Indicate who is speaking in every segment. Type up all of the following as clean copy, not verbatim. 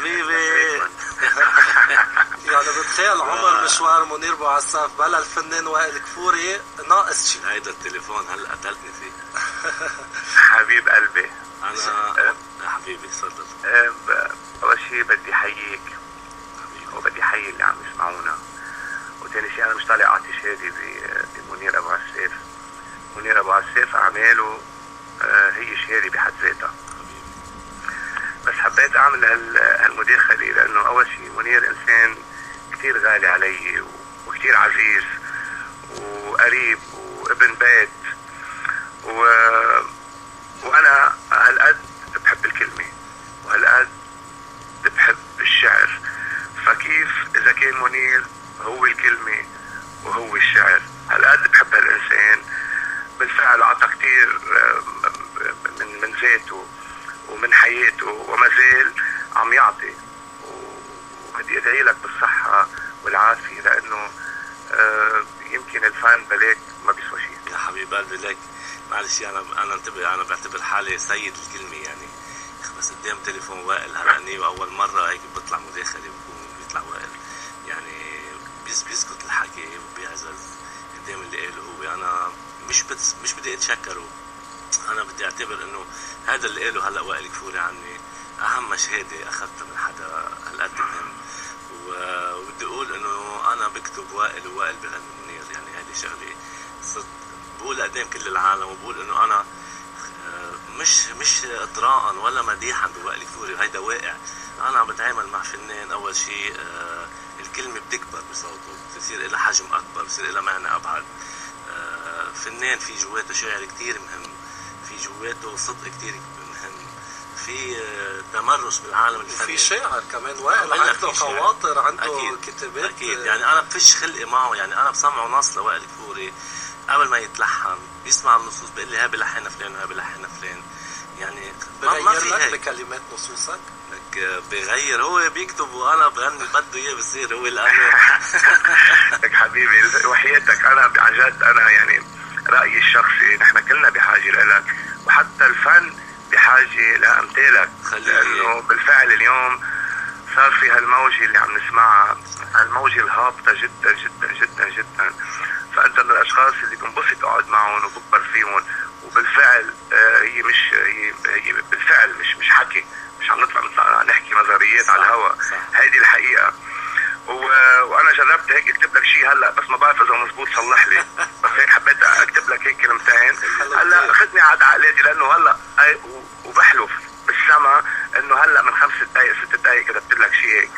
Speaker 1: حبيبي.
Speaker 2: يعني بتخيل عمر مشوار منير بوعساف بلا الفنان وائل كفوري ناقص شيء.
Speaker 1: هيدا التليفون هلا قتلتني فيه.
Speaker 3: حبيب قلبي.
Speaker 1: انا يا حبيبي تفضل.
Speaker 3: اول شيء بدي احييك وبدي احيي اللي عم يسمعونا، وثاني شيء انا مش طالع اعطي شهادي بمنير ابو عساف. منير ابو عساف اعماله هي شهاده بحد ذاتها، بس حبيت اعمل هالمداخله لانه اول شيء منير انسان كثير غالي علي وكثير عزيز وقريب وابن بيت، وانا هالقد بحب الكلمه وهالقد بحب الشعر، فكيف اذا كان منير هو الكلمه وهو الشعر هالقد بحب هالانسان. بالفعل اعطى كثير من ذاته ومن حياته وما زال عم يعطي، وبدي ادعي لك بالصحه والعافيه لانه يمكن الفن بلاك ما بيسوى شيء.
Speaker 1: يا حبيب قلبي لك معلش انا انتبه، انا بعتبر حالي سيد الكلمه يعني، بس قدام تليفون وائل هلأني واول مره هيك بطلع مداخله بيطلع وائل يعني بيسكت الحكي وبيعزز قدام اللي قاله هو. انا مش بدي اتشكره، انا بدي اعتبر انه هذا اللي قاله هلا وائل كفوري عني اهم شهاده اخذتها من حدا هالقد مهم، وبدي اقول انه انا بكتب وائل ووائل بغني منير، يعني هذه شغله صدق بقول قدام كل العالم، وبقول انه انا مش اطراء ولا مديحا بوائل كفوري، هيدا واقع. انا عم بتعامل مع فنان اول شيء الكلمه بتكبر بصوته، بتصير لها حجم اكبر، بتصير لها معنى ابعد. فنان في جواته شعر كتير مهم، في جواته صدق كتير مهم، في تمرس بالعالم الفني،
Speaker 2: في شاعر كمان وائل عنده خواطر، عنده
Speaker 1: أكيد.
Speaker 2: كتابات
Speaker 1: اكيد يعني انا بفش خلقي معه، يعني انا بسمعه نص لوائل كفوري قبل ما يتلحن بيسمع النصوص بيقول لي ها بلحنها فلان وها بلحنها فلان، يعني ما في هيك
Speaker 2: بكلمات نصوصك
Speaker 1: لك بغير، هو بيكتب وانا بغني اللي بده اياه بصير هو لانه
Speaker 3: لك حبيبي وحياتك انا عن جد انا يعني رايي الشخصي نحن كلنا بحاجه لك، وحتى الفن بحاجه لامثالك، لانه بالفعل اليوم صار في هالموجه اللي عم نسمعها، هالموجه الهابطه جدا جدا جدا جدا، فانت من الاشخاص اللي بنبسط اقعد معهم وبكبر فيهم، وبالفعل هي بالفعل مش حكي، مش عم نطلع نحكي نظريات على الهواء، هيدي الحقيقه. وانا جربت هيك اكتب لك شيء هلا، بس ما بعرف اذا مزبوط صلح لي، بس هيك حبيت اكتب لك هيك كلمتين هلا خدني على عقلاتي، لانه هلا وبحلف بالسما انه هلا من 5 دقائق 6 دقائق كتبت لك شيء هيك،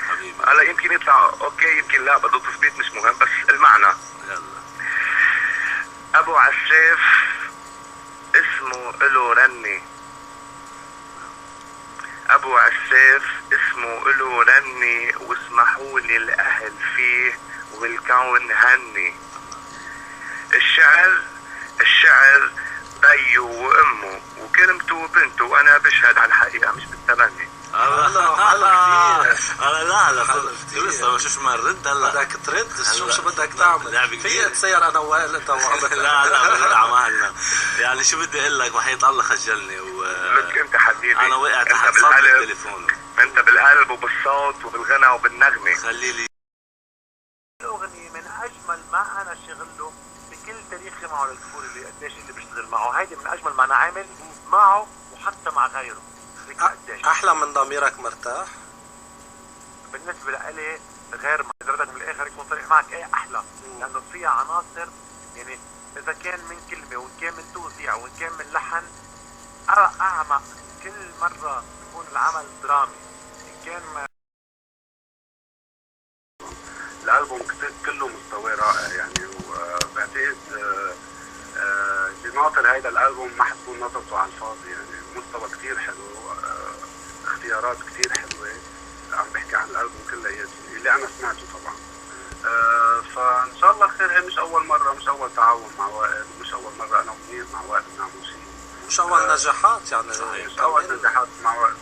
Speaker 3: هلا يمكن يطلع اوكي يمكن لا، بده تثبيت مش مهم، بس المعنى. ابو عساف اسمه له رني، ابو عساف اسمه له رني، واسمحوا لي الاهل فيه والكون هني. الشعر بيه وامه وكلمته وبنته، وانا بشهد على الحقيقه مش بالتمني.
Speaker 1: انا لا لسه شو ما نرد هلا،
Speaker 2: بدك ترد شو بدك تعمل؟ في تسير انا وائل انت وعمر
Speaker 1: لا بنرد على مهلنا، يعني شو بدي اقول لك، وحياة الله خجلني
Speaker 3: لك انت حبيبي،
Speaker 1: انا وقعت تحت صوت التليفون،
Speaker 3: انت بالقلب وبالصوت وبالغنى وبالنغمه.
Speaker 1: خليلي
Speaker 4: اغنيه من اجمل ما انا شغله بكل تاريخي معه للكفوري، اللي قديش اللي بشتغل معه، هيدي من اجمل ما انا عامل معه وحتى مع غيره.
Speaker 2: احلى من ضميرك مرتاح
Speaker 4: بالنسبه لإلي، غير ما بدك من الاخر يكون صريح معك، ايه احلى، لانه فيها عناصر، يعني اذا كان من كلمه وان كان من توزيع وان كان من لحن اعمق، كل مره بيكون العمل درامي، ان كان
Speaker 5: الالبوم كله مستواه رائع يعني، وبعتقد بناطر هيدا الالبوم ما حتكون نظرته على الفاضي، يعني مستوى كتير حلو، اختيارات كتير حلوه، عم بحكي عن الالبوم كله اللي انا سمعته طبعا. فان شاء الله خير، هي مش اول مره، مش اول تعاون مع وائل، ومش اول مره انا ومنير مع وائل بنعمل شيء،
Speaker 2: مش اول نجاحات يعني
Speaker 5: مش اول نجاحات مع وائل،